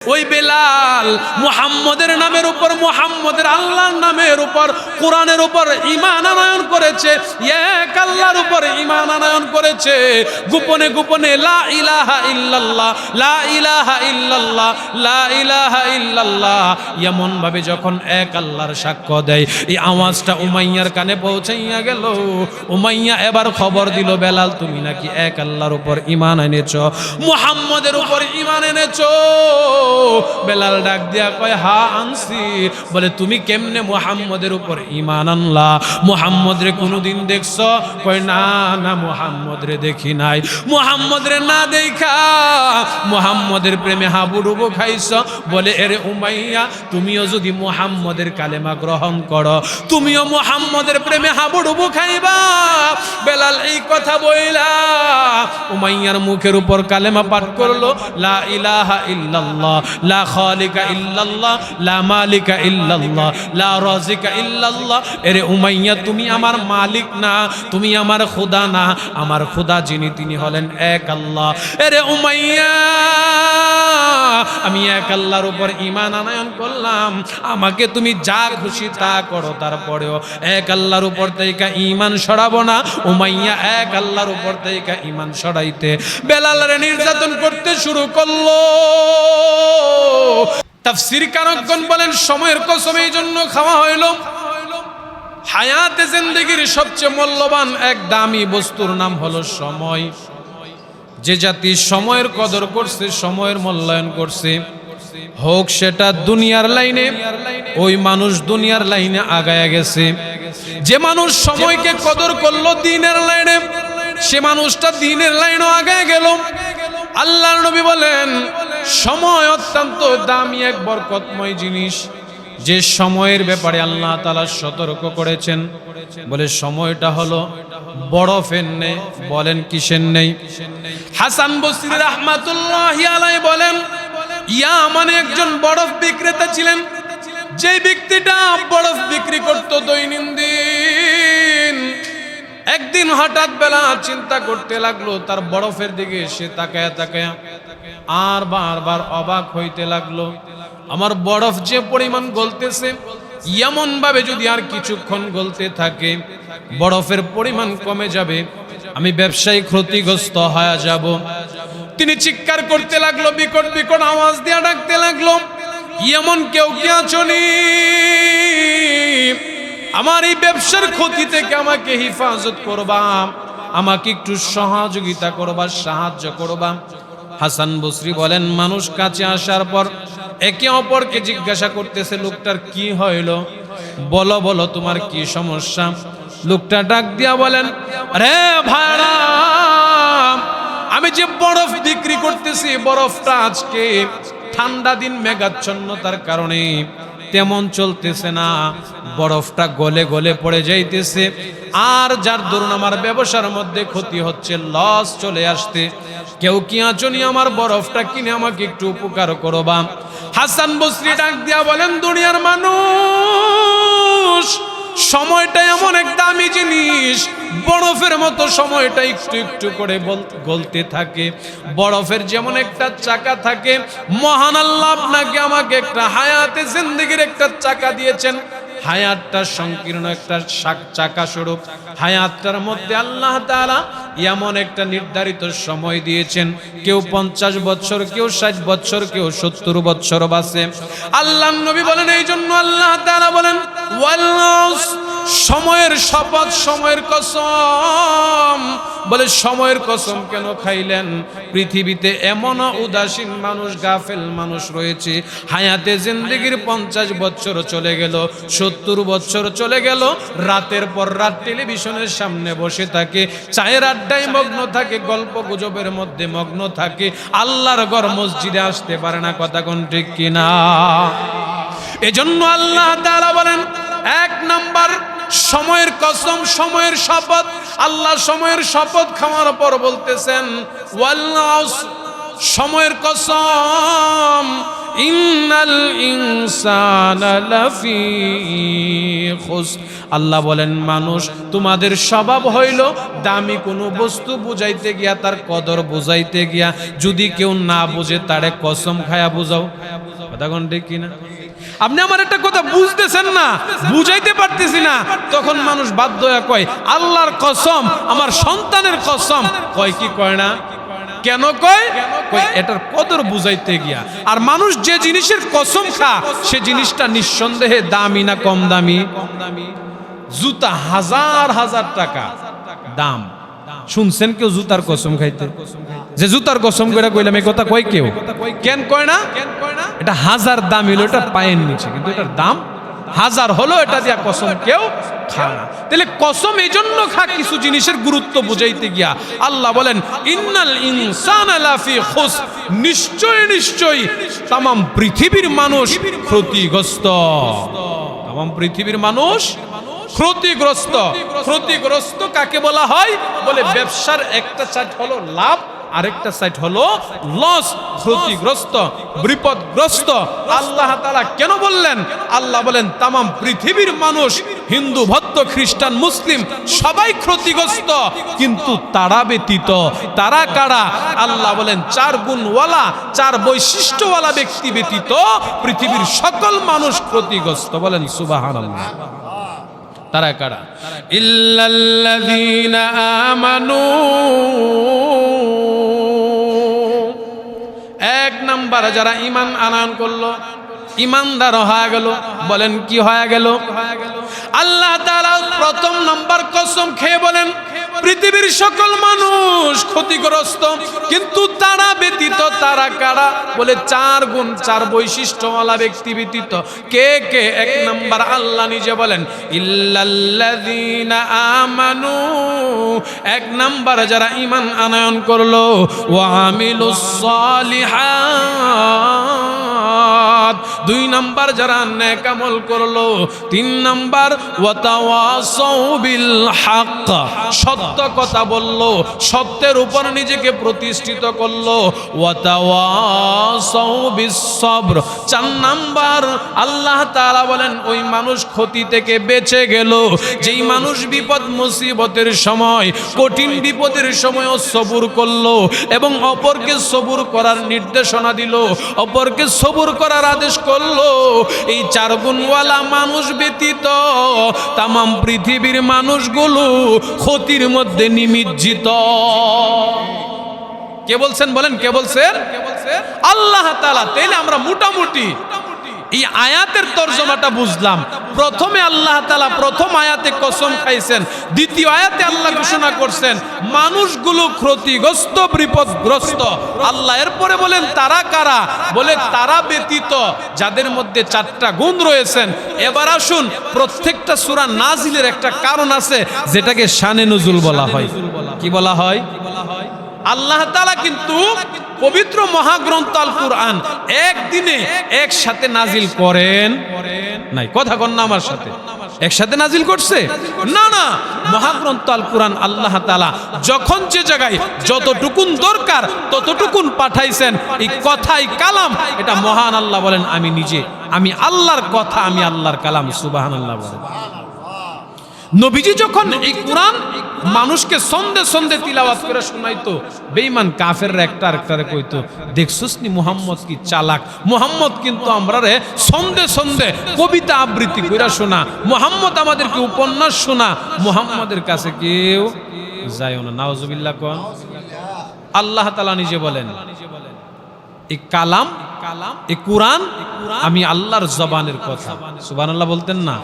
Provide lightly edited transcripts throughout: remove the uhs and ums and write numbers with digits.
ওই বেলাল মুহাম্মদের নামের উপর, মুহাম্মদের আল্লাহর নামের উপর, কোরআনের উপর ঈমান আনয়ন করেছে, এক আল্লাহর উপর ঈমান আনয়ন করেছে। গোপনে গোপনে লা ইলাহা ইল্লাল্লাহ, লা ইলাহা ইল্লাল্লাহ, লা ইলাহা ইল্লাল্লাহ এমন ভাবে যখন এক আল্লাহর সাক্ষ্য দেয়, এই আওয়াজটা উমাইয়ার কানে পৌঁছাইয়া গেল। উমাইয়া এবার খবর দিল, বেলাল তুমি নাকি এক আল্লাহর উপর ঈমান এনেছো, মুহাম্মদের উপর ঈমান এনেছো। বেলাল ডাক দিয়া কয় হা আনছি। বলে তুমি কেমনে মুহাম্মদের উপর ঈমান আনলা? মুহাম্মদ রে কোনদিন দেখছো? কয় না না, মুহাম্মদ রে দেখি নাই। মুহাম্মদ রে না দেখা মুহাম্মদের প্রেমে হাবুডুবু খাইছো। বলে এরে উমাইয়া, তুমিও যদি মুহাম্মদের কালেমা গ্রহণ করো, তুমিও মুহাম্মদের প্রেমে হাবুডুবু খাইবা। বেলাল এই কথা বইলা উমাইয়ার মুখের উপর কালেমা পাঠ করলো, লা ইলাহা ইল্লাল্লাহ, লা খালিকা ইল্লাল্লাহ, লা মালিকা ইল্লাল্লাহ, লা রাজিকা ইল্লাল্লাহ। এরে উমাইয়া, তুমি আমার মালিক না, তুমি আমার খোদা না, আমার খোদা যিনি তিনি হলেন এক আল্লাহ। এরে উমাইয়া, আমি এক আল্লাহর উপর ঈমান আনয়ন করলাম, আমাকে তুমি যা খুশি তা করো, তারপরেও এক আল্লাহর উপর থেকে ঈমান সরাবো না। উমাইয়া এক আল্লাহর উপর থেকে ঈমান সরাইতে বেলালের নির্যাতন করতে শুরু করলো। তাফসীর কারকগণ বলেন, সময়ের কসম এই জন্য খাওয়া হইল। হায়াতে জিন্দেগির সবচেয়ে মূল্যবান এক দামি বস্তুর নাম হলো সময়। যে জাতি সময়ের কদর করছে, সময়ের মূল্যায়ন করছে, হোক সেটা দুনিয়ার লাইনে, ওই মানুষ দুনিয়ার লাইনে আগায়া গেছে। যে মানুষ সময়কে কদর করলো দ্বীনের লাইনে, সে মানুষটা দ্বীনের লাইনও আগায় গেল। আল্লাহর নবী বলেন, সময় অত্যন্ত দামি এক বরকতময় জিনিস, যে সময়ের ব্যাপারে আল্লাহ তাআলা সতর্ক করেছেন। বলে সময়টা হলো বরফের নেই। বলেন কিসের নেই? হাসান বসরি রাহমাতুল্লাহি আলাইহি বলেন, ইয়ামানে একজন বরফ বিক্রেতা ছিলেন। যে ব্যক্তিটা বরফ বিক্রি করত দৈনন্দিন, একদিন হঠাৎ বেলা চিন্তা করতে লাগলো, তার বরফের দিকে সে তাকায়া তাকায়া আর বারবার অবাক হইতে লাগলো। আমার বরফ যে পরিমাণ গলতেছে, এমন ভাবে যদি আর কিছুক্ষণ গলতে থাকে, বরফের পরিমাণ কমে যাবে, আমি ব্যবসায়িক ক্ষতিগ্রস্ত হয়ে যাব। তিনি চিৎকার করতে লাগলো, বিকট বিকট আওয়াজ দিয়ে ডাকতে লাগলো, এমন কেউ কি আছনি? আমার এই ব্যবসার ক্ষতি থেকে আমাকে হেফাজত করবা, আমাকে একটু সহযোগিতা করবা, সাহায্য করবা। হাসান বসরি বলেন, মানুষ কাছে আসার পর একে অপরকে জিজ্ঞাসা করতেছে, লোকটার কি হইল, বলো বলো তোমার কি সমস্যা। লোকটা ডাক দিয়া বলেন, আরে ভাইরা, আমি যে বরফ বিক্রি করতেছি, বরফটা আজকে ঠান্ডা দিন মেঘাচ্ছন্নতার কারণে তেমন চলতেছে না, বরফটা গলে গলে পড়ে যাইতেছে। আর যার দরুন আমার ব্যবসার মধ্যে ক্ষতি হচ্ছে, লস চলে আসতে, কেউ কি আছনি আমার বরফটা কিনে আমাকে একটু উপকার করবা। হাসান বসরি ডাক দিয়া বলেন, দুনিয়ার মানুষ, সময়টা এমন এক দামি জিনিস, বরফের মতো সময়টা একটু একটু করে গলতে থাকে। বরফের যেমন একটা চাকা থাকে, মহান আল্লাহ আপনাকে আমাকে একটা হায়াতে জিন্দেগির একটা চাকা দিয়েছেন। হায়াতটা সংকীর্ণ একটা চাকা স্বরূপ। হায়াতটার মধ্যে আল্লাহ তাআলা এমন একটা নির্ধারিত সময় দিয়েছেন। কেউ 50 বছর, কেউ 60 বছর, কেউ 70 বছর বাঁচে। আল্লাহর নবী বলেন, এই জন্য আল্লাহ তাআলা বলেন, সময়ের শপথ, সময়ের কসম। বলে সময়ের কসম কেন খাইলেন? পৃথিবীতে এমন উদাসীন মানুষ, গাফেল মানুষ রয়েছে, হায়াতে জিন্দেগির 50 বছর চলে গেল, 70 বছর চলে গেল, রাতের পর রাত টেলিভিশনের সামনে বসে থাকে, চায়ের আড্ডায় মগ্ন থাকে, গল্প গুজবের মধ্যে মগ্ন থাকে, আল্লাহর ঘর মসজিদে আসতে পারে না। কথা কোন ঠিক কিনা? এজন্য আল্লাহ তাআলা বলেন, এক নাম্বার সময়ের কসম, সময়ের শপথ। আল্লাহ সময়ের শপথ খাওয়ার পর বলতেছেন, ওয়াল আসর, সময়ের কসম, ইন্নাল ইনসানা লাফি খুসর। আল্লাহ বলেন মানুষ তোমাদের স্বভাব হইল দামি কোনো বস্তু বুঝাইতে গিয়া তার কদর বুঝাইতে গিয়া যদি কেউ না বুঝে তারে কসম খায়া বুঝাও। কথা কোন ঠিক কিনা? আপনি আমার একটা কথা বুঝতেছেন না, বুঝাইতে পারতেছি না, তখন মানুষ বাধ্য হয়ে কয় আল্লাহর কসম, আমার সন্তানের কসম। কয় কি কয় না? কেন কয়? কয় এটার কদর বুঝাইতে গিয়া। আর মানুষ যে জিনিসের কসম খা সে জিনিসটা নিঃসন্দেহে দামি না কম দামি? জুতা হাজার হাজার টাকা দাম, শুনছেন কেউ জুতার কসম খাইতে? যে জুতার কসম করে কইলাম এই কথা কয় কেউ? কেন কয় না? এটা হাজার দাম হলো এটা পায়ের নিচে, কিন্তু এটার দাম হাজার হলো, এটা দিয়া কসম কেউ খায় না। তাহলে কসম এই জন্য খা কিছু জিনিসের গুরুত্ব বুঝাইতে গিয়া। আল্লাহ বলেন ইন্নাল ইনসানা লাফি খুসর, নিশ্চয় নিশ্চয় তাম পৃথিবীর মানুষ ক্ষতিগ্রস্ত। তাম পৃথিবীর মানুষ ক্ষতিগ্রস্ত। ক্ষতিগ্রস্ত কাকে বলা হয়? বলে ব্যবসার একটা সাইড হলো লাভ, আরেকটা সাইড হলো লস। ক্ষতিগ্রস্ত, বিপদগ্রস্ত। আল্লাহ তাআলা কেন বললেন? আল্লাহ বলেন তামাম পৃথিবীর মানুষ, হিন্দু বৌদ্ধ খ্রিস্টান মুসলিম সবাই ক্ষতিগ্রস্ত, কিন্তু তারা ব্যতীত। তারা কারা? আল্লাহ বলেন চার গুণওয়ালা, চার বৈশিষ্ট্যওয়ালা ব্যক্তি ব্যতীত পৃথিবীর সকল মানুষ ক্ষতিগ্রস্ত। বলেন সুবহানাল্লাহ। তারা কারা? ইল্লাল্লাযীনা আমানু, এক নাম্বার যারা ঈমান আনয়ন করলো, ঈমানদার হয়ে গেল। বলেন কি হয়ে গেল? আল্লাহ তাআলা প্রথম নাম্বার কসম খেয়ে বলেন পৃথিবীর সকল মানুষ ক্ষতিগ্রস্ত, কিন্তু তারা ব্যতীত। তারা কারা? বলে চার গুণ, চার বৈশিষ্ট্যওয়ালা ব্যক্তি ব্যতীত। কে কে? এক নাম্বার আল্লাহ নিজে বলেন ইল্লাল্লাযীনা আমানু, এক নাম্বার যারা ঈমান আনয়ন করলো, ওয়া আমিলুস সালিহাত, দুই নাম্বার যারা নেক আমল করলো, তিন নাম্বার ওয়া তাওয়াসাউ বিল হক, সত্য কথা বললো, সত্যের উপর নিজেকে প্রতিষ্ঠিত করলো, ওয়া তাওয়াসাউ বিস সবর, চার নাম্বার আল্লাহ তাআলা বলেন ওই মানুষ ক্ষতি থেকে বেঁচে গেল যেই মানুষ বিপদ মুসিবতের সময়, কঠিন বিপদের সময়ও সবুর করলো এবং অপরকে সবুর করার নির্দেশনা দিল, অপরকে সবুর করার আদেশ করলো। এই চার গুণওয়ালা মানুষ ব্যতীত তামাম পৃথিবীর মানুষগুলো ক্ষতির মধ্যে নিমজ্জিত। কে বলছেন? বলেন কে বলছেন? আল্লাহ তাআলা। তাইলে আমরা মোটামুটি এই আয়াতের তরজমাটা বুঝলাম। প্রথমে আল্লাহ তাআলা প্রথম আয়াতে কসম খাইছেন, দ্বিতীয় আয়াতে আল্লাহ ঘোষণা করছেন মানুষগুলো ক্ষতিগ্রস্ত, বিপদগ্রস্ত। আল্লাহ এরপরে বলেন তারা কারা? বলে তারা ব্যতীত যাদের মধ্যে চারটা গুণ রয়েছেন। এবার আসুন, প্রত্যেকটা সূরা নাজিলের একটা কারণ আছে যেটাকে শানে নুজুল বলা হয়। কি বলা হয়? আল্লাহ তাআলা কিন্তু পবিত্র মহাগ্রন্থ আল কুরআন একদিনে একসাথে নাজিল করেন নাই। কথা কন না আমার সাথে? একসাথে নাজিল করছে না, না। মহাগ্রন্থ আল কুরআন আল্লাহ তাআলা যখন যে জায়গায় যতটুকুন দরকার ততটুকুন পাঠাইছেন। এই কথাই কালাম, এটা মহান আল্লাহ বলেন আমি নিজে, আমি আল্লাহর কথা, আমি আল্লাহর কালাম। সুবহানাল্লাহ বলেন। নবীজি যখন এই কুরআন মানুষকে সন্ধে সন্ধে তিলাওয়াত করে শোনাইতো, বেঈমান কাফেররা একটা আরেকটারে কইতো দেখছস নি মুহাম্মদ কি চালাক, মুহাম্মদ কিন্তু আমরারে সন্ধে সন্ধে কবিতা আবৃত্তি কইরা শোনা, মুহাম্মদ আমাদেরকে উপন্যাস শোনা, মুহাম্মদের কাছে কেউ যায়ও না। নাউজুবিল্লাহ কোন। আল্লাহ তাআলা নিজে বলেন এই কালাম, এই কুরআন আমি আল্লাহর জবানের কথা। সুবহানাল্লাহ বলতেন না?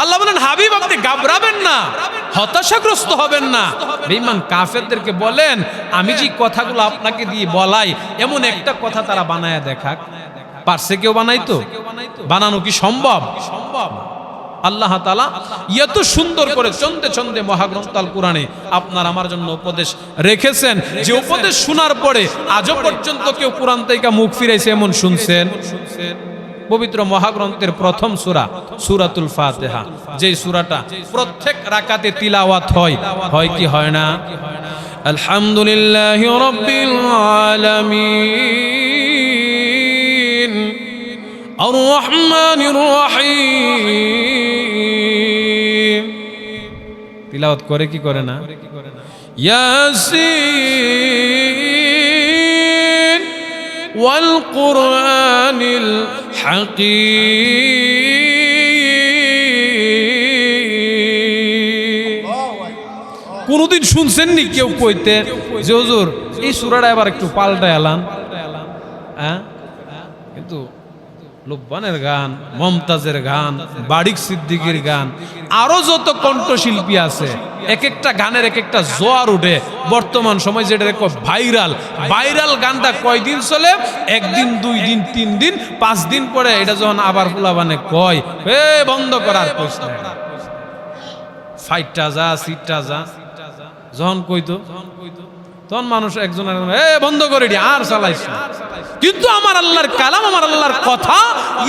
আল্লাহ বলেন হাবিব আপনি ঘাবড়াবেন না, হতাশাগ্রস্ত হবেন না। বেঈমান কাফেরদেরকে বলেন আমি যে কথাগুলো আপনাকে দিয়ে বলাই, এমন একটা কথা তারা বানায়া দেখাক। পারছে কেউ বানাইতো? বানানো কি সম্ভব? আল্লাহ তাআলা এত সুন্দর করে চন্দে চন্দে মহাগ্রন্থ আল কুরআনে আপনার আমার জন্য উপদেশ রেখেছেন, যে উপদেশ শোনার পরে আজও পর্যন্ত কেউ কুরআন থেকে মুখ ফিরাইছে এমন শুনছেন? পবিত্র মহাগ্রন্থের প্রথম সূরা সূরাতুল ফাতিহা, যেই সূরাটা প্রত্যেক রাকাতে তিলাওয়াত হয় কি হয় না? আলহামদুলিল্লাহি রাব্বিল আলামিন আর রহমানির রহিম। তিলাওয়াত করে কি করে না? ইয়াসিন ওয়াল কুরআনিল হাকীম। কোনদিন শুনছেননি কেউ কইতে যে হুজুর এই সূরাটা এবার একটু পাল্টায় আলান? হ্যাঁ, কিন্তু লুব্বানের গান, মমতাজের গান, বারিক সিদ্দিকীর গান, আরো যত কণ্ঠশিল্পী আছে, এক একটা গানের এক একটা জোয়ার উঠে। বর্তমান সময় যেটা ভাইরাল গানটা কয়দিন চলে? একদিন, 2 দিন, 3 দিন, 5 দিন পরে এটা যখন আবার ফুলাবানে কয় এ বন্ধ করার প্রশ্ন, ফাইটটা যা, সিটটা যা, যখন কইতো তখন মানুষ একজন বন্ধ করে দি আর চালাইছ। কিন্তু আমার আল্লাহর কালাম, আমার আল্লাহর কথা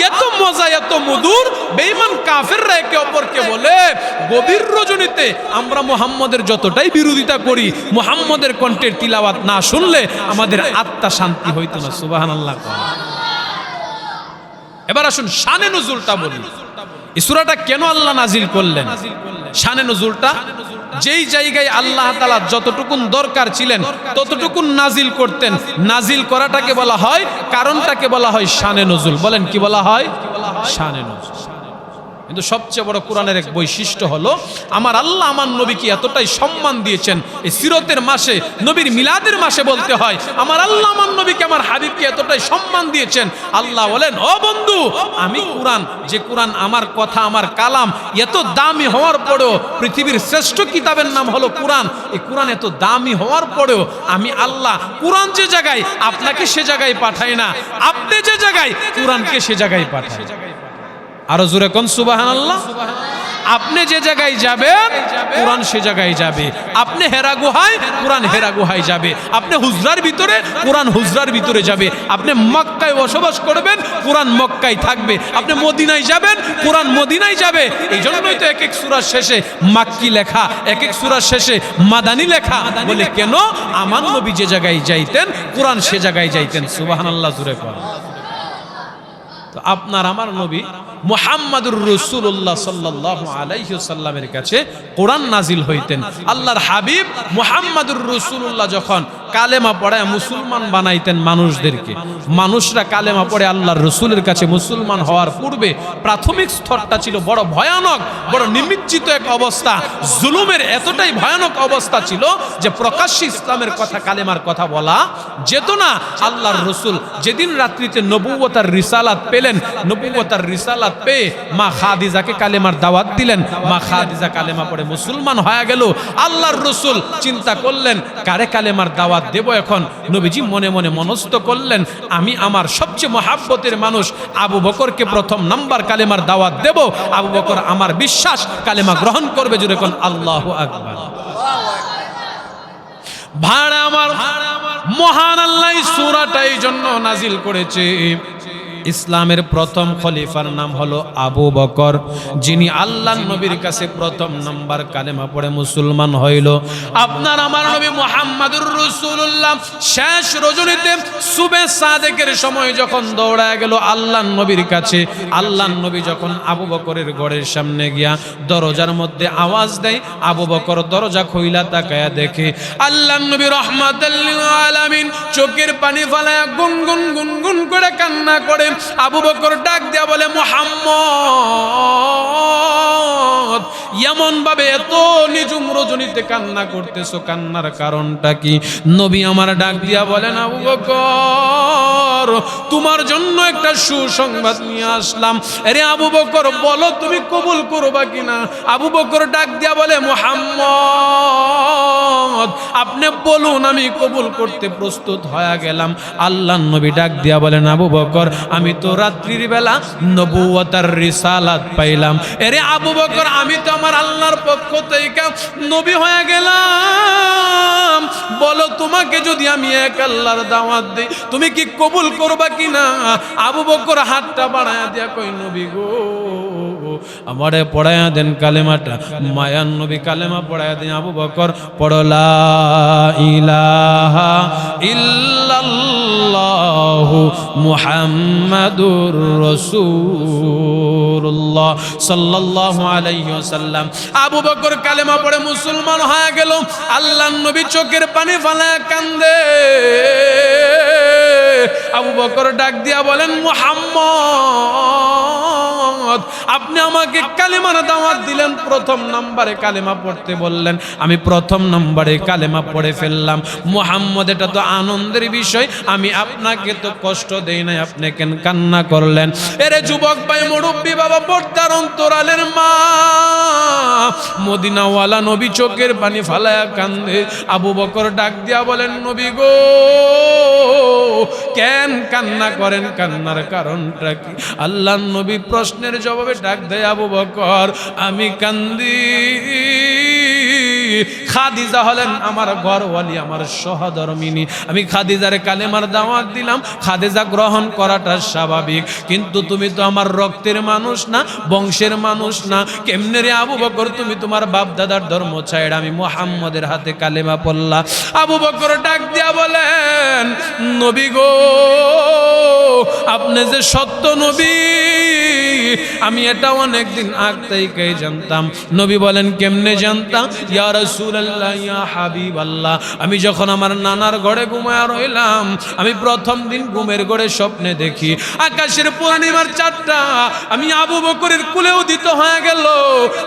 এত মজা, এত মধুর, বেঈমান কাফেররা একে অপরকে বলে গভীর রজনীতে আমরা মুহাম্মদের যতটাই বিরোধিতা করি, মুহাম্মদের কণ্ঠের তিলাওয়াত না শুনলে আমাদের আত্মা শান্তি হইতো না। সুবহানাল্লাহ। এবার আসুন শানে নুজুলটা বলি। এই সূরাটা কেন আল্লাহ নাজিল করলেন? শানে নুজুলটা যেই জায়গায় আল্লাহ তাআলা যতটুকুন দরকার ছিলেন ততটুকুন নাজিল করতেন। নাজিল করাটাকে বলা হয়, কারণটাকে বলা হয় শানে নুজুল। বলেন কি বলা হয়? শানে নুজুল। কিন্তু সবচেয়ে বড় কোরআনের এক বৈশিষ্ট্য হলো আমার আল্লাহ আমার নবীকে এতটাই সম্মান দিয়েছেন। এই সিরতের মাসে, নবীর মিলাদের মাসে বলতে হয় আমার আল্লাহ আমার নবীকে, আমার হাবিবকে এতটাই সম্মান দিয়েছেন। আল্লাহ বলেন, ও বন্ধু, আমি কোরআন, যে কোরআন আমার কথা, আমার কালাম, এত দামি হওয়ার পরেও, পৃথিবীর শ্রেষ্ঠ কিতাবের নাম হলো কোরআন, এই কোরআন এত দামি হওয়ার পরেও আমি আল্লাহ কোরআন যে জায়গায় আপনাকে সে জায়গায় পাঠাই না, আপনি যে জায়গায় কোরআনকে সে জায়গায় পাঠাই। আরো জোরে কোন সুবহানাল্লাহ। আপনি যে জায়গায় যাবেন কোরআন সে জায়গায় যাবে। আপনি হেরা গুহায়, কোরআন হেরা গুহায় যাবে। আপনি হুজরার ভিতরে, কোরআন হুজরার ভিতরে যাবে। আপনি মক্কায় বসবাস করবেন, কোরআন মক্কায় থাকবে। আপনি মদিনায় যাবেন, কোরআন মদিনায় যাবে। এই জন্যই তো এক এক সূরার শেষে মাক্কি লেখা, এক এক সূরার শেষে মাদানী লেখা। বলে কেন? আমার নবী যে জায়গায় যাইতেন কোরআন সে জায়গায় যাইতেন। সুবহানাল্লাহ জোরে কোন। তো আপনার আমার নবী মুহাম্মাদুর রাসূলুল্লাহ সাল্লাল্লাহু আলাইহি ওয়াসাল্লামের কাছে কোরআন নাজিল হইতেন। আল্লাহর হাবিব মুহাম্মাদুর রাসূলুল্লাহ যখন কালেমা পড়ায় মুসলমান বানাইতেন মানুষদেরকে, মানুষরা কালেমা পড়ে আল্লাহর রাসূলের কাছে মুসলমান হওয়ার পূর্বে প্রাথমিক স্তরটা ছিল বড় ভয়ানক, বড় নিমজ্জিত এক অবস্থা। জুলুমের এতটাই ভয়ানক অবস্থা ছিল যে প্রকাশ্যে ইসলামের কথা, কালেমার কথা বলা যেত না। আল্লাহর রাসূল যেদিন রাত্রিতে নবুয়তার রিসালাত পেলেন, নবুয়তার রিসালাত পেয়ে মা খাদিজাকে কালেমার দাওয়াত দিলেন। মা খাদিজা কালেমা পড়ে মুসলমান হয়ে গেল। আল্লাহর রাসূল চিন্তা করলেন কারে কালেমার দাওয়াত দেব এখন। নবীজি মনে মনে মনস্থ করলেন আমি আমার সবচেয়ে মহাব্বতের মানুষ আবু বকরকে প্রথম নাম্বার কালেমার দাওয়াত দেব। আবু বকর আমার বিশ্বাস কালেমা গ্রহণ করবে। জোরে কোন আল্লাহু আকবার। ভাড়া আমার মহান আল্লাহ সূরাটা এই জন্য নাজিল করেছে। ইসলামের প্রথম খলিফার নাম হলো আবু বকর, যিনি আল্লাহর নবীর কাছে প্রথম নাম্বার কালেমা পড়ে মুসলমান হইল। আপনার আমার নবী মুহাম্মাদুর রাসূলুল্লাহ শেষ রজনীতে সুবে সাদেকের সময় যখন দৌড়ায় গেল আল্লাহর নবীর কাছে, আল্লাহর নবী যখন আবু বকরের ঘরের সামনে গিয়া দরজার মধ্যে আওয়াজ দেয়, আবু বকর দরজা খুইলা তাকায়া দেখে আল্লাহর নবী রাহমাতাল লিল আলামিন চোখের পানি ফেলায়া গুনগুন গুনগুন করে কান্না করে। আবু বকর ডাক দিয়া বলে মুহাম্মদ, এমন ভাবে এত নিঝুম রজনীতে কান্না করতেছো, কান্নার কারণটা কি? নবী আমার ডাক দিয়া বলেন আবু বকর, তোমার জন্য একটা সুসংবাদ নিয়ে আসলাম। আরে আবু বকর বলো তুমি কবুল করবা কিনা? আবু বকর ডাক দিয়া বলে মুহাম্মদ আপনি বলুন, আমি কবুল করতে প্রস্তুত হয়ে গেলাম। আল্লাহর নবী ডাক দিয়া বলেন আবু বকর, আমি তো রাত্রির বেলা নবুয়তার রিসালাত পাইলাম। আরে আবু বকর, আমি তো আমার আল্লাহর পক্ষ থেকে নবী হয়ে গেলাম। বলো তোমাকে যদি আমি এক আল্লাহর দাওয়াত দেই তুমি কি কবুল করবা কিনা? আবু বকর হাতটা বাড়ায়া দিয়া কই নবী গো, আমারে পড়ায়া দেন কালেমাটা। মায়ান নবী কালেমা পড়ায়া দেন। আবু বকর পড়ো লা ইলাহা ইল্লাল্লাহু মুহাম্মাদুর রাসূলুল্লাহ সাল্লাল্লাহু আলাইহি ওয়াসাল্লাম। আবু বকর কালেমা পড়ে মুসলমান হয়ে গেল। আল্লাহর নবী চোখের পানি ফেলায় কান্দে। আবু বকর ডাক দিয়া বলেন, মুহাম্মদ, আপনি আমাকে কালেমার দাওয়াত দিলেন, প্রথম নম্বরে কালেমা পড়তে বললেন, আমি প্রথম নম্বরে কালেমা পড়ে ফেললাম। মুহাম্মদ, এটা তো আনন্দের বিষয়, আমি আপনাকে তো কষ্ট দেই নাই, আপনি কেন কান্না করলেন? এরে যুবক ভাই, মুরব্বী বাবা, পর্দার অন্তরালের মা, মদিনাওয়ালা নবী চোখের পানি ফালায়া কান্দে। আবু বকর ডাক দিয়া বলেন, নবী গো, কেন কান্না করেন? কান্নার কারণটা কি? আল্লাহর নবী প্রশ্নের জবাবে ডাক দেয়, আবু বকর, আমি কান্দি, খাদিজা হলেন আমার ঘরওয়ালি, আমার সহধর্মিনী। আমি খাদিজার কালেমার দাওয়াত দিলাম, খাদিজা গ্রহণ করাটা স্বাভাবিক, কিন্তু তুমি তো আমার রক্তের মানুষ না, বংশের মানুষ না। কেমনে রে আবু বকর, তুমি তোমার বাপ দাদার ধর্ম ছাইড়া আমি মুহাম্মদের হাতে কালেমা পড়লা? আবু বকর ডাক দিয়া বলেন, নবী গো, আপনি যে সত্য নবী, আমি এটা অনেকদিন আগ থেকেই জানতাম। নবী বলেন, কেমনে জানতাম? ইয়া রাসূলুল্লাহ, ইয়া হাবিবাল্লাহ, আমি যখন আমার নানার ঘরে ঘুমায়া রইলাম, আমি প্রথম দিন ঘুমের ঘরে স্বপ্নে দেখি আকাশের পূর্ণিমার চাঁদটা আমি আবু বকরের কুলে উদিত হয়ে গেল।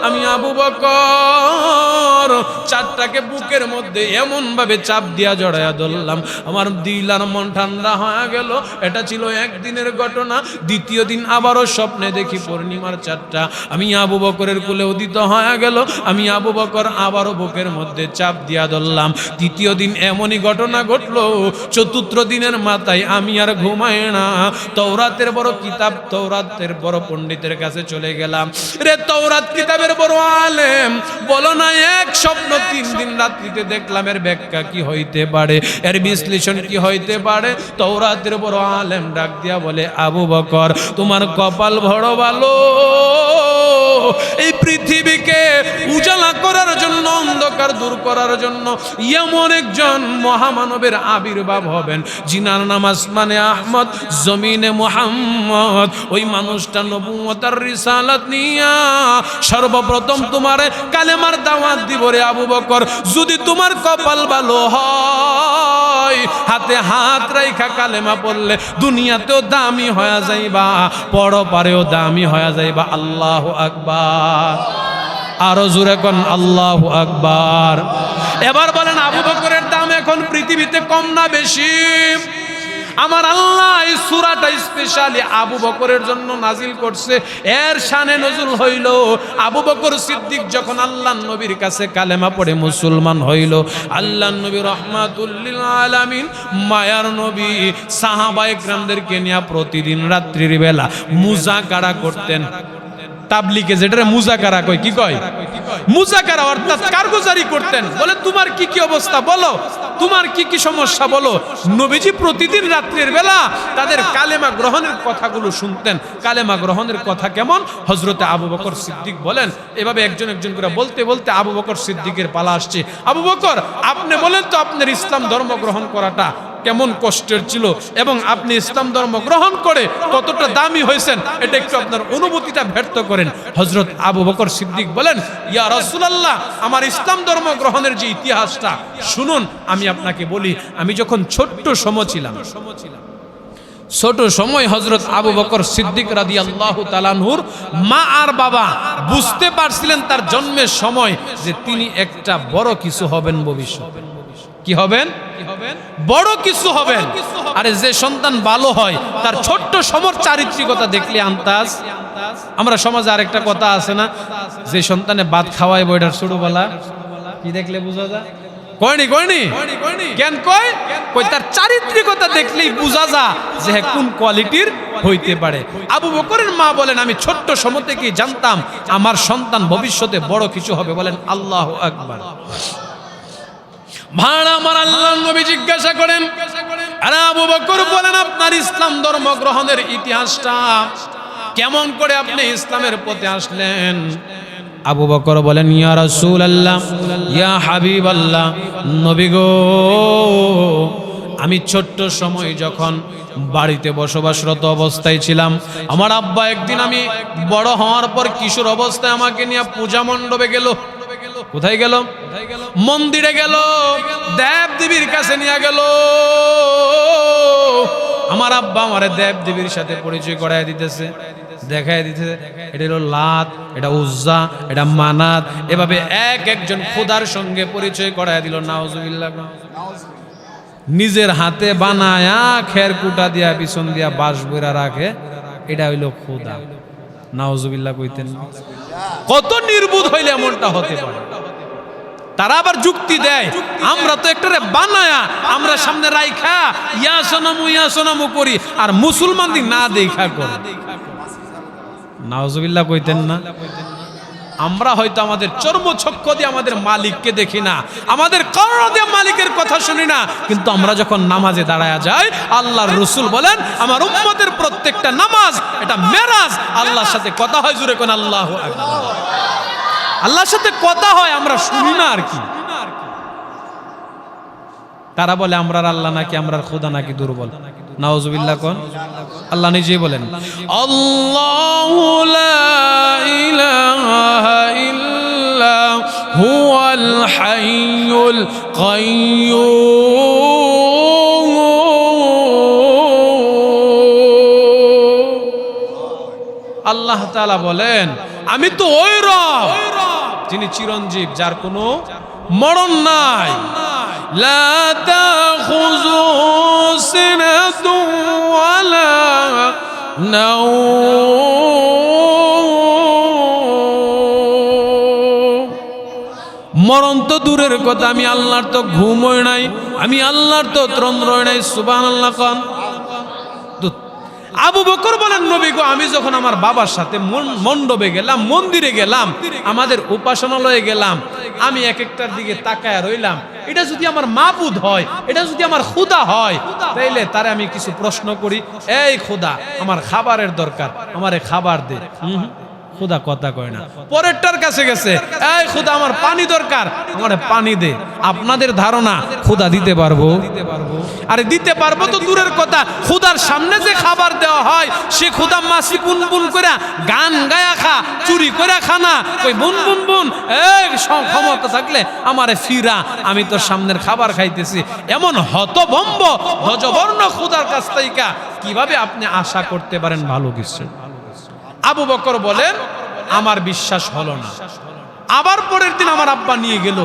আমি আবু বকর চাঁদটাকে বুকের মধ্যে এমন ভাবে চাপ দিয়া জড়ায়া ধরলাম, আমার দিল আর মন ঠান্ডা হয়ে গেল। এটা ছিল একদিনের ঘটনা। দ্বিতীয় দিন আবারও স্বপ্নে দেখি পূর্ণিমার চাঁদটা আমি আবু বকরের কুলে উদিত হয়ে গেল। আমি আবু বকর আবারও বুকের মধ্যে চাপ দিয়া ধরলাম। তৃতীয় দিন এমনই ঘটনা ঘটলো। চতুর্থ দিনের মাথায় আমি আর ঘুমাই না, তওরাতের বড় কিতাব, তওরাতের বড় পণ্ডিতের কাছে চলে গেলাম। রে তওরাত কিতাবের বড় আলেম, বলো না এক স্বপ্ন 3 দিন রাত্রিতে দেখলাম, এর ব্যাখ্যা কি হইতে পারে, এর বিশ্লেষণ কি হইতে পারে? তওরাতের বড় আলেম ডাক দিয়া বলে, আবু বকর, তোমার কপাল বড় ভালো, এই পৃথিবীকে উজালা করার জন্য, অন্ধকার দূর করার জন্য এমন একজন মহামানবের আবির্ভাব হবেন, জিনার নাম আসমানে আহমদ, জমিনে মুহাম্মদ। ওই মানুষটা নবুয়ত আর রিসালাত নিয়া সর্বপ্রথম তোমার কালেমার দাওয়াত দিব রে আবু বকর। যদি তোমার কপাল ভালো হয়, হাতে হাত রাইখা কালেমা পড়লে দুনিয়াতেও দামি হয়ে যাইবা, পরপারেও দামি হয়ে যাইবা। আল্লাহু আকবার। আরো জোরে কোন আল্লাহু আকবার। এবার বলেন, আবু বকরের দাম এখন পৃথিবীতে কম না বেশি? আমার আল্লাহ এই সূরাটা স্পেশালি আবু বকরের জন্য নাজিল করছে। এর শানে নজুল হইল, আবু বকর সিদ্দিক যখন আল্লাহর নবীর কাছে কালেমা পড়ে মুসলমান হইল, আল্লাহর নবী রাহমাতুল লিল আলামিন, মায়ার নবী সাহাবায়ে কেরামদেরকে নিয়ে প্রতিদিন রাত্রির বেলা মুজাকারা করতেন। তাবলিগে যেটা মুজাকারা কয়, কি কয়? মুজাকারা, অর্থাৎ কারগুজারি করতেন। বলে, তোমার কি কি অবস্থা বলো, তোমার কি কি সমস্যা বলো। নবীজি প্রতিদিন রাত্রির বেলা তাদের কালেমা গ্রহণের কথাগুলো শুনতেন। কালেমা গ্রহণের কথা কেমন? হযরতে আবু বকর সিদ্দিক বলেন, এভাবে একজন একজন করে বলতে বলতে আবু বকর সিদ্দিকের পালা আসছে। আবু বকর, আপনি বলেন তো আপনার ইসলাম ধর্ম গ্রহণ করাটা কেমন কষ্টের ছিল, এবং আপনি ইসলাম ধর্ম গ্রহণ করে কতটা দামি হয়েছেন, এটা একটু আপনার অনুভূতিটা ব্যক্ত করেন। হযরত আবু বকর সিদ্দিক বলেন, ইয়া রাসূলুল্লাহ, আমার ইসলাম ধর্ম গ্রহণের যে ইতিহাসটা শুনুন, আমি আপনাকে বলি। আমি যখন ছোট্ট সময় ছিলাম, ছোট সময় হযরত আবু বকর সিদ্দিক রাদিয়াল্লাহু তাআলা আনহুর মা আর বাবা বুঝতে পারছিলেন তার জন্মের সময় যে তিনি একটা বড় কিছু হবেন ভবিষ্যতে। কি হবেন? বড় কিছু হবেন। আরে যে সন্তান ভালো হয় তার ছোট্ট সমর চারিত্রিকতা দেখলে আন্তাজ। আমরা সমাজে আরেকটা কথা আছে না, যে সন্তানে ভাত খাওয়ায় বইটার ছোটবেলা কি দেখলে বোঝা যায়? কয়নি কয়নি কেন কয়? কই তার চারিত্রিকতা দেখলেই বোঝা যায় যে কোন কোয়ালিটির হইতে পারে। আবু বকরের মা বলেন, আমি ছোট্ট সময় থেকেই জানতাম আমার সন্তান ভবিষ্যতে বড় কিছু হবে। বলেন আল্লাহু আকবার। ভাড়া আমার আল্লাহর নবী জিজ্ঞাসা করেন, আরে আবু বকর বলেন, আপনার ইসলাম ধর্ম গ্রহণের ইতিহাসটা কেমন করে আপনি ইসলামের পথে আসলেন? আবু বকর বলেন, ইয়া রাসূলুল্লাহ, ইয়া হাবিবাল্লাহ, নবী গো, আমি ছোট্ট সময় যখন বাড়িতে বসবাসরত অবস্থায় ছিলাম, আমার আব্বা একদিন আমি বড় হওয়ার পর কিশোর অবস্থায় আমাকে নিয়ে পূজা মণ্ডপে গেল। কোথায় গেল? মন্দিরে গেল, দেব দেবীর কাছে নিয়ে গেল। আমার আব্বা আমার দেব দেবীর সাথে পরিচয় করায় দিতেছে, দেখায় দিতেছে, এটা হলো লাত, এটা উজ্জা, এটা মানাত, এভাবে এক একজন খোদার সঙ্গে পরিচয় করায় দিল। নাউজুবিল্লাহ। নিজের হাতে বানায়া খের কুটা দিয়া পিছন দিয়া বাঁশ বইরা রাখে, এটা হইল খোদা। নাউজুবিল্লাহ কইতেন। কত নির্বুধ হইলে এমনটা হতে পারে? তারা আবার যুক্তি দেয়, আমরা তো একটারে বানায়া আমরা সামনে রাইখা ইয়া সোনামু করি, আর মুসলমানদের না দেখা করে। নাউজুবিল্লাহ কইতেন না? আমরা হয়তো আমাদের চর্মচক্ষু দিয়ে আমাদের মালিককে দেখি না, আমাদের কর্ণ দিয়ে মালিকের কথা শুনি না, কিন্তু আমরা যখন নামাজে দাঁড়ায়া যাই, আল্লাহর রাসূল বলেন আমার উম্মতের প্রত্যেকটা নামাজ এটা মেরাজ, আল্লাহর সাথে কথা হয়। জোরে কোন আল্লাহু আকবার। আল্লাহর সাথে কথা হয়, আমরা শুনি না আর কি। তারা বলে আমরার আল্লাহ নাকি আমরার খোদা নাকি দুর্বল। নাউজুবিল্লাহ কোন? আল্লাহ নিজেই বলেন, আল্লাহু লা ইলাহা ইল্লা হুয়াল হাইয়ুল কাইয়্যুম। আল্লাহ তাআলা বলেন আমি তো ওই রব যিনি চিরঞ্জীব, যার কোনো মরণ নাই। লা তাখুযু সিনাতু ওয়ালা নাওম। মরণ তো দূরের কথা, আমি আল্লাহর তো ঘুমই নাই, আমি আল্লাহর তো তন্দ্রই নাই। সুবহানাল্লাহ কোন? আবু বকর বলেন নবী গো, আমি যখন আমার বাবার সাথে মণ্ডপে গেলাম, মন্দিরে গেলাম, আমাদের উপাসনালয়ে গেলাম, আমি এক একটার দিকে তাকায় রইলাম। এটা যদি আমার মাবুদ হয়, এটা যদি আমার খোদা হয়, তাইলে তারে আমি কিছু প্রশ্ন করি, এই খোদা আমার খাবারের দরকার, আমারে খাবার দে। খোদা কথা কয় না। পরেরটার কাছে গেছে, এই খোদা আমার পানি দরকার, আমারে পানি দে। আপনাদের ধারণা খোদা দিতে পারবো? আরে দিতে পারবো তো দূরের কথা, খোদার সামনে যে খাবার দেওয়া হয় সে খোদা মাসি বুন বুন করে গান গায়া খা, চুরি করে খানা, কই বুন বুন বুন, এই ক্ষমতা থাকলে আমারে ফিরা, আমি তোর সামনের খাবার খাইতেছি। এমন হতভম্ব ধ্বজবর্ণ খোদার কাছ থেকে কিভাবে আপনি আশা করতে পারেন ভালো কিছু? আবু বকর বলেন আমার বিশ্বাস হলো না। আবার পরের দিন আমার আব্বা নিয়ে গেল,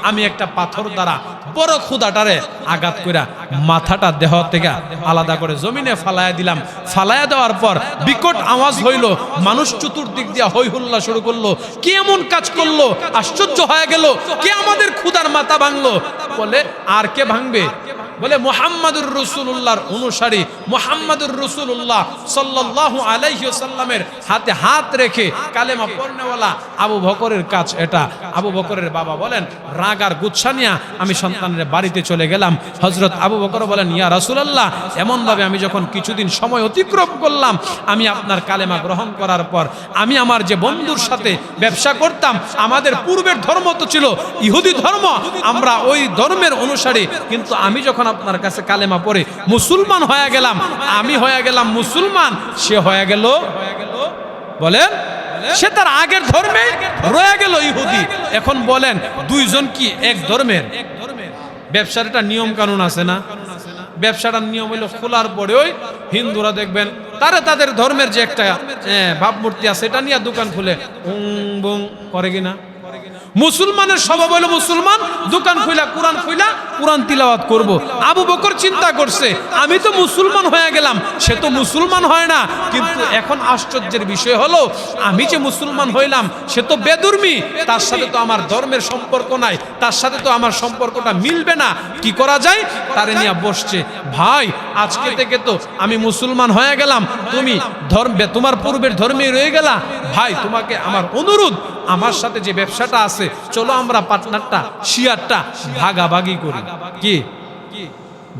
আমি একটা পাথর দ্বারা বড় খোদাটারে আঘাত কইরা মাথাটা দেহ থেকে আলাদা করে জমিনে ফালায়া দিলাম। ফালায়া দেওয়ার পর বিকট আওয়াজ হইল, মানুষ চতুর্দিক দিয়া হই হুল্লা শুরু করলো। কি এমন কাজ করলো? আশ্চর্য হয়ে গেল, কে আমাদের খোদার মাথা ভাঙলো? বলে আর কে ভাঙবে? বলে মুহাম্মাদুর রাসূলুল্লাহর অনুসারী মুহাম্মাদুর রাসূলুল্লাহ সাল্লাল্লাহু আলাইহি ওয়াসাল্লামের হাতে হাত রেখে কালেমা পড়নেওয়ালা আবু বকরের কাজ এটা। আবু বকরের বাবা বলেন রাগার গুচ্ছা নিয়ে আমি সন্তানের বাড়িতে চলে গেলাম। হযরত আবু বকর বলেন ইয়া রাসূলুল্লাহ, এমন ভাবে আমি যখন কিছুদিন সময় অতিক্রম করলাম, আমি আপনার কালেমা গ্রহণ করার পর আমি আমার যে বন্ধুর সাথে ব্যবসা করতাম, আমাদের পূর্বের ধর্ম তো ছিল ইহুদি ধর্ম, আমরা ওই ধর্মের অনুসারী, কিন্তু আমি যখন আপনার কাছে কালেমা পড়ে মুসলমান হয়ে গেলাম, আমি হয়ে গেলাম মুসলমান, সে হয়ে গেল বলেন সে তার আগের ধর্মে রয়ে গেল ইহুদি। এখন বলেন দুইজন কি এক ধর্মের? ব্যবসার একটা নিয়ম কানুন আছে না? ব্যবসাটার নিয়ম হইল খোলার পরে ওই হিন্দুরা দেখবেন তারা তাদের ধর্মের যে একটা ভাবমূর্তি আছে এটা নিয়ে দোকান খুলে বুং করে কিনা। মুসলমানের স্বভাব হইল মুসলমান, দোকান খুইলা কোরআন খুইলা কোরআন তিলাওয়াত করব। আবু বকর চিন্তা করছে আমি তো মুসলমান হয়ে গেলাম, সে তো মুসলমান হয় না, কিন্তু এখন আশ্চর্যের বিষয় হলো আমি যে মুসলমান হইলাম সে তো বেদুর্মী, তার সাথে তো আমার ধর্মের সম্পর্ক নাই, তার সাথে তো আমার সম্পর্কটা মিলবে না। কি করা যায়? তারে নিয়ে বসছে, ভাই আজকে থেকে তো আমি মুসলমান হয়ে গেলাম, তুমি তোমার পূর্বের ধর্মে রয়ে গেলা, ভাই তোমাকে আমার অনুরোধ, আমার সাথে যে ব্যবসাটা আছে চলো আমরা পার্টনারটা শেয়ারটা ভাগাভাগি করি। কি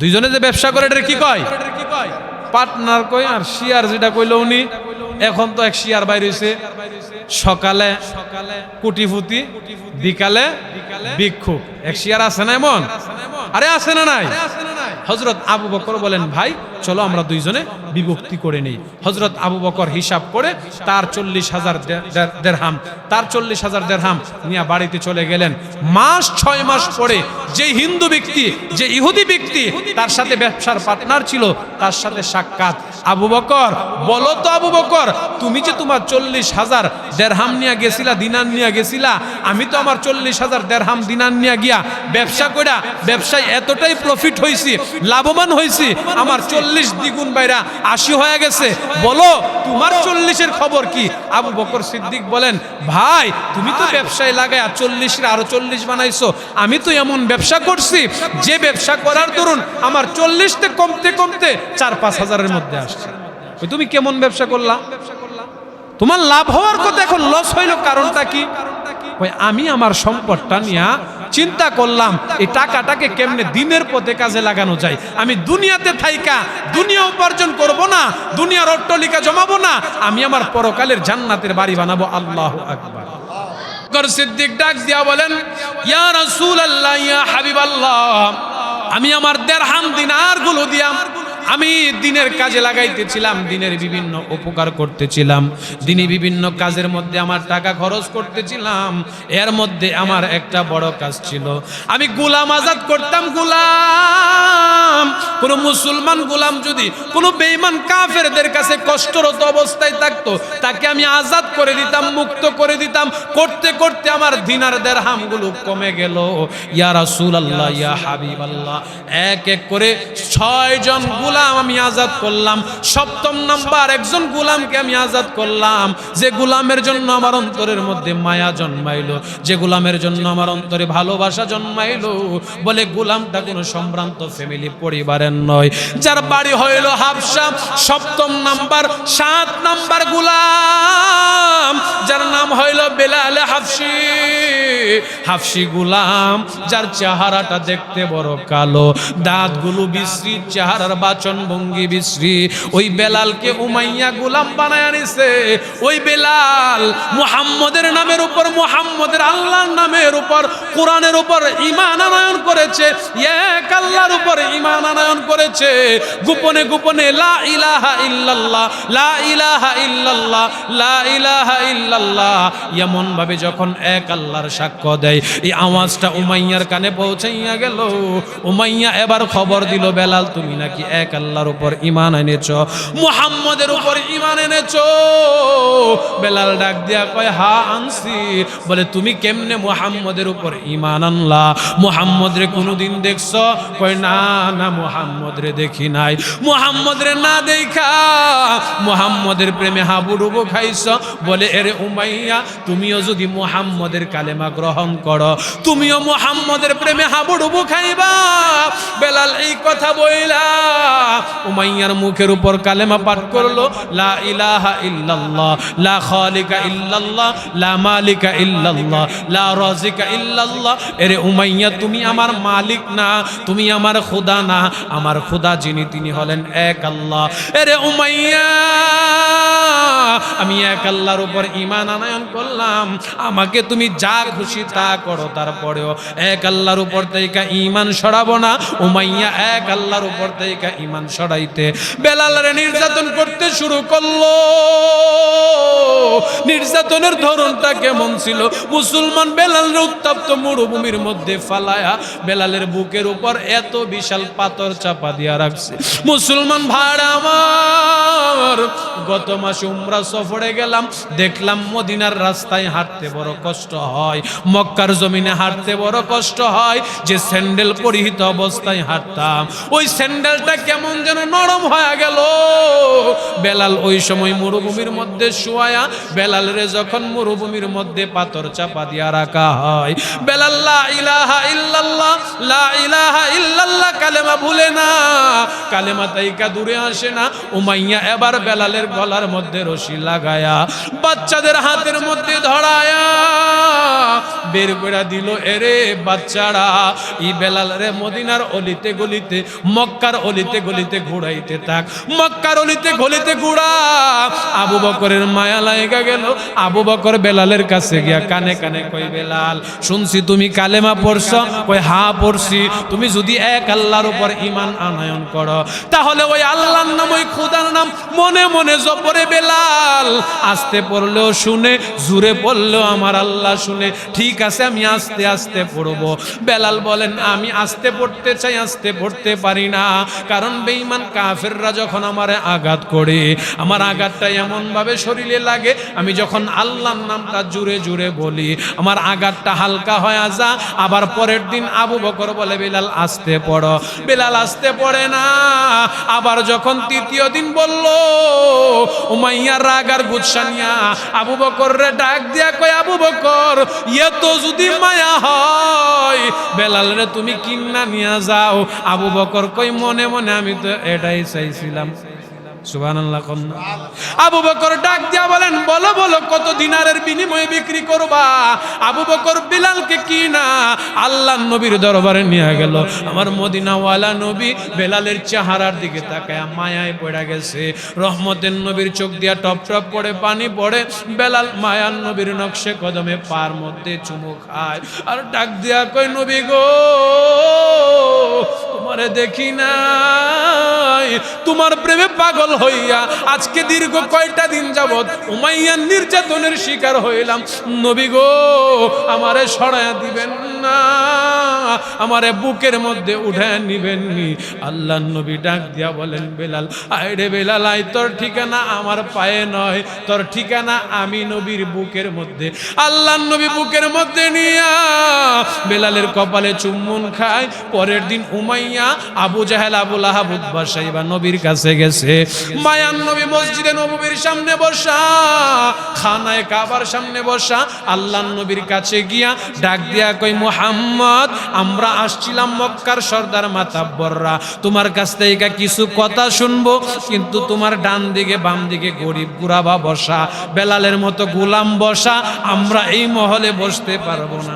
দুইজনে যে ব্যবসা করে এটা কি কয়? পার্টনার কয়, আর শেয়ার যেটা কইলো উনি এখন তো এক শিয়ার বাইরে হইছে, সকালে কুটিপুতি, বিকালে ভিক্ষুক। এক শিয়ার আছে না এমন? আরে আছে না নাই? হযরত আবু বকর বলেন, ভাই চলো আমরা দুইজনে বিভক্তি করে নেই। হযরত আবু বকর হিসাব করে তার 40,000 দিরহাম, তার 40,000 দিরহাম নিয়ে বাড়িতে চলে গেলেন। 6 মাস পরে যে হিন্দু ব্যক্তি, যে ইহুদি ব্যক্তি তার সাথে ব্যবসার পার্টনার ছিল, তার সাথে সাক্ষাৎ। আবু বকর, বলো তো আবু বকর, তুমি যে তোমার 40,000 দিরহাম নিয়ে গেছিলা, দিনার নিয়ে গেছিলা, আমি তো আমার 40,000 দিরহাম দিনার নিয়ে গিয়া ব্যবসা কইরা ব্যবসায় এতটাই প্রফিট হইছি, লাভবান হইছি, আমার 40 দ্বিগুণ বাইরা 80 হয়ে গেছে, বলো তোমার 40-এর খবর কি? আবু বকর সিদ্দিক বলেন, ভাই তুমি তো ব্যবসায় লাগায়া 40-এর আরো 40 বানাইছো, আমি তো এমন ব্যবসা করছি যে ব্যবসা করার দরুন আমার 40 কমতে কমতে 4-5 হাজারের মধ্যে আসছে। তুমি কেমন ব্যবসা করলা? তোমার লাভ হওয়ার কথা এখন লস হইল, কারণটা কি? আমি আমার সম্পদটা নিয়ে চিন্তা করলাম এই টাকাটাকে কেমনে দিনের পথে কাজে লাগানো যায়। আমি দুনিয়াতে থাইকা দুনিয়া উপার্জন করব না, দুনিয়ার অট্টালিকা জমাবো না, আমি আমার পরকালের জান্নাতের বাড়ি বানাবো। আল্লাহু আকবার। বকর সিদ্দিক ডাক দিয়া বলেন, ইয়া রাসূলুল্লাহ, ইয়া হাবিবাল্লাহ, আমি আমার দিরহাম দিনার গুলো দিয়া আমি দিনের কাজে লাগাইতেছিলাম, দিনের বিভিন্ন উপকার করতেছিলাম, দিনে বিভিন্ন কাজের মধ্যে আমার টাকা খরচ করতেছিলাম। এর মধ্যে আমার একটা বড় কাজ ছিল, আমি গোলাম আজাদ করতাম। গোলাম, কোন মুসলমান গোলাম যদি কোন বেঈমান কাফেরদের কাছে কষ্টরত অবস্থায় থাকতো, তাকে আমি আজাদ করে দিতাম, মুক্ত করে দিতাম। করতে করতে আমার দিনার দিরহাম গুলো কমে গেল। ইয়া রাসূলুল্লাহ, ইয়া হাবিবাল্লাহ, এক এক করে 6 জন গোলাম আমি আজাদ করলাম। 7ম নাম্বার একজন গোলামকে আমি আজাদ করলাম, যে গোলামের জন্য আমার অন্তরের মধ্যে মায়া জন্মাইলো, যে গোলামের জন্য আমার অন্তরে ভালোবাসা জন্মাইলো। বলে গোলামটা কোনো সম্ভ্রান্ত ফ্যামিলি পরিবারের নয়, যার বাড়ি হইল হাবশা। 7ম নাম্বার 7 নাম্বার গোলাম, যার নাম হইল বেলাল হাবশি। হাবশি গোলাম, যার চেহারাটা দেখতে বড় কালো, দাঁতগুলো বিশ্রী, চেহারার বাচন ভঙ্গি বিশ্রী। ওই বেলালকে উমাইয়া গোলাম বানায় আনিছে। ওই বেলাল মুহাম্মদের নামের উপর, মুহাম্মদের আল্লাহর নামের উপর, কোরআনের উপর ঈমান আনয়ন করেছে, এক আল্লাহর উপর ঈমান আনয়ন করেছে। গোপনে গোপনে লা ইলাহা ইল্লাল্লাহ, লা ইলাহা ইল্লাল্লাহ, লা ইলাহা ইল্লাল্লাহ এমন ভাবে যখন এক আল্লাহর সাক্ষ্য দেয়, এই আওয়াজটা উমাইয়ার কানে পৌঁছাইয়া গেল। উমাইয়া এবার খবর দিল, বেলাল তুমি নাকি এক আল্লাহর উপর ঈমান এনেছো, মুহাম্মদের উপর ঈমান এনেছো। বেলাল ডাক দিয়া কয়, হ্যাঁ আনছি। বলে তুমি কেমনে মুহাম্মদের উপর ঈমান আনলা? মুহাম্মদরে কোনদিন দেখছো? কয় না না, মুহাম্মদরে দেখি নাই। মুহাম্মদরে না দেখা মুহাম্মদের প্রেমে হাবুডুবু খাইছ। বলে এরে উমাইয়া, তুমিও যদি মুহাম্মদের কালেমা গ্রহণ করো, তুমিও মুহাম্মদের প্রেমে হাবুডুবু খাইবা। বেলাল এই কথা বইলা উমাইয়ার মুখের উপর কালেমা পাঠ করলো, লা ইলাহা ইল্লাল্লাহ, লা খালিকা ইল্লাল্লাহ, লা মালিকা ইল্লাল্লাহ, লা রাজিকা ইল্লাল্লাহ। এরে উমাইয়া, তুমি আমার মালিক না, তুমি আমার খোদা না, আমার খোদা যিনি তিনি হলেন এক আল্লাহ। এরে উমাইয়া, আমি এক আল্লাহর উপর ঈমান আনয়ন করলাম, আমাকে তুমি যা খুশি তা করো, তারপরেও এক আল্লাহর উপর থেকে ঈমান সরাবো না। উমাইয়া এক আল্লাহর উপর থেকে ঈমান সরাইতে বেলালরে নির্যাতন করতে শুরু করলো। নির্যাতনের ধরনটা কেমন ছিল? মুসলমান বেলালের উত্তপ্ত মরুভূমির মধ্যে ফালায়া বেলালের বুকের উপর এত বিশাল পাথর চাপা দিয়া রাখছে। মুসলমান ভাড়া আমার, গত মাসে উমরা সফরে গেলাম, দেখলাম মদিনার রাস্তায় হাঁটতে বড় কষ্ট হয়, মক্কার জমিনে হাঁটতে বড় কষ্ট হয়। যে স্যান্ডেল পরিহিত অবস্থায় হাঁটতাম, ওই স্যান্ডেলটা কেমন যেন নরম হয়ে গেল। বেলাল ওই সময় মরুভূমির মধ্যে শুয়ায়া, বেলালরে যখন মরুভূমির মধ্যে পাথর চাপা দিয়া রাখা হয়, বেলাল লা ইলাহা ইল্লাল্লাহ, লা ইলাহা ইল্লাল্লাহ কালেমা ভুলে না, কালেমা তাইকা দূরে আসে না। উমাইয়া এবার বেলালের গলার মধ্যে রশি লাগায়া, বাচ্চাদের হাতের মধ্যে ধরায়া বের করে দিল। এরে বাচ্চারা, ই বেলাল রে মদিনার অলিতে গলিতে, মক্কার অলিতে গলিতে ঘুরাইতে থাক, মক্কার অলিতে গলিতে ঘুরা। আবু আবু বকরের মায়া লাগা গেল। আবু বকর বেলালের কাছে গিয়া কানে কানে কই, বেলাল শুনছি তুমি কালেমা পড়ছো। কই হ্যাঁ পড়ছি। তুমি যদি এক আল্লাহর উপর ঈমান আনয়ন করো তাহলে ওই আল্লাহর নাম, ওই খোদার নাম মনে মনে জপরে। বেলাল আস্তে পড়লেও শুনে, জোরে পড়লেও আমার আল্লাহ শুনে। ঠিক আছে আমি আস্তে আস্তে পড়বো। বেলাল বলেন আমি আস্তে পড়তে চাই, আস্তে পড়তে পারি না, কারণ বেঈমান কাফেররা যখন আমারে আঘাত করে, আমার আঘাতটা এমন ভাবে শরীরে লাগে, আমি যখন আল্লাহর নামটা জোরে জোরে বলি আমার আঘাতটা হালকা হয়ে যা। আবার পরের দিন আবু বকর বলে বেলাল আস্তে পড়ো। বেলাল আস্তে পড়ে না। আবার যখন তৃতীয় দিন বলল, উমাইয়ার রাগ আর গুচ্ছা নিয়া আবু বকর রে ডাক দিয়া কয়, আবু বকর ইয়ে তো যদি মায়া হয় বেলাল রে তুমি কিন্না নিয়া যাও। আবু বকর কই মনে মনে আমি তো এটাই চাইছিলাম। সুবহানাল্লাহ। আবু বকর ডাক দিয়া বলেন, বলো বলো কত দিনারের বিনিময়ে বিক্রি করবা? আবু বকর বিলালকে কিনা আল্লাহর নবীর দরবারে নিয়ে গেল। আমার মদিনাওয়ালা নবী বেলালের চেহারার দিকে তাকায় মায়ায় পড়ে গেছে। রহমতের নবীর চোখ দিয়া টপ টপ করে পানি পড়ে। বেলাল মায়ার নবীর নকশে কদমে পার মধ্যে চুমু খায় আর ডাক দিয়া কই, নবী গো তোমারে দেখি নাই, তোমার প্রেমে পাগল হইয়া আজকে দীর্ঘ কয়টা দিন যাবত উমাইয়ার নির্যাতনের শিকার হইলাম। নবী গো আমারে সরায়া দিবেন না, আমারে বুকের মধ্যে উঠায় নিবেন নি। আল্লাহর নবী ডাক দিয়া বলেন, বেলাল আয় রে বেলাল আয়, তোর ঠিকানা আমার পায়ে নয়, তোর ঠিকানা আমি নবীর বুকের মধ্যে। আল্লাহর নবী বুকের মধ্যে নিয়া বেলালের কপালে চুম্বন খায়। পরের দিন উমাইয়া, আবু জাহেল, আবু লাহাব, উতবা, শাইবা নবীর কাছে গেছে। মায়ান নবী মসজিদে নববীর সামনে বসা, খানায়ে কাবার সামনে বসা। আল্লাহর নবীর কাছে গিয়া ডাক দিয়া কই, মুহাম্মদ আমরা আসছিলাম মক্কার সর্দার মাতাব্বররা, তোমার কাছ থেকে কিছু কথা শুনবো, কিন্তু তোমার ডান দিকে বাম দিকে গরিব গুরাবা বসা, বেলালের মতো গোলাম বসা, আমরা এই মহলে বসতে পারবো না।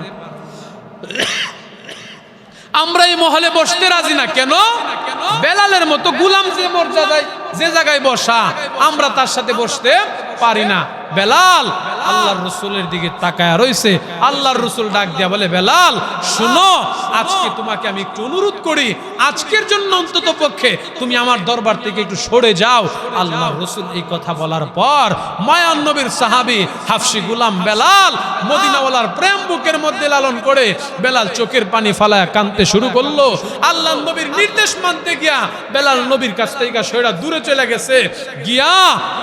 আমরা এই মহলে বসতে রাজি না। কেন? বেলালের মতো গোলাম যে মর্যাদায় যে জায়গায় বসা, আমরা তার সাথে বসতে পারি না। বেলাল আল্লাহর রসুলের দিকে তাকায়া রইছে। আল্লাহর রসুল ডাক দিয়া বলে, বেলাল শুনো, আজকে তোমাকে আমি একটু অনুরোধ করি, আজকের জন্য অন্তত পক্ষে তুমি আমার দরবার থেকে একটু সরে যাও। আল্লাহর রসুল এই কথা বলার পর মায়ান নবীর সাহাবী হাফসি গোলাম বেলাল মদিনাওয়ালার প্রেম বুকের মধ্যে লালন করে বেলাল চোখের পানি ফালায়া কাঁদতে শুরু করলো। আল্লাহর নবীর নির্দেশ মানতে গিয়া বেলাল নবীর কাছ থেকে সরে দূরে চলে গেছে। গিয়া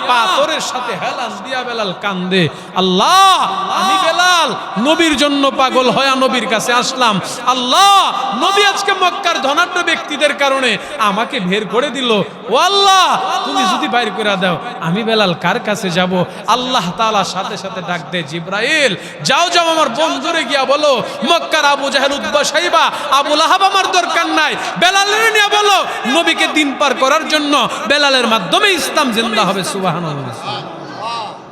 পাথরের সাথে হেলান দিয়া বেলাল কান্দে, আল্লাহ আমি বেলাল নবীর জন্য পাগল হয়ে নবীর কাছে আসলাম। আল্লাহ নবী আজকে মক্কার ধনাঢ্য ব্যক্তিদের কারণে আমাকে বের করে দিল। ও আল্লাহ তুমি যদি বাইর করে দাও আমি বেলাল কার কাছে যাব? আল্লাহ তাআলা সাথে সাথে ডাক দেয়, জিবরাইল যাও যাও আমার বন্ধুরে গিয়া বলো মক্কার আবু জাহেল, উতবা, শাইবা, আবু লাহাব আমার দরকার নাই, বেলালের নিয়ে বলো নবীকে দিন পার করার জন্য বেলালের মাধ্যমে ইসলাম জিন্দা হবে। সুবহানাল্লাহ।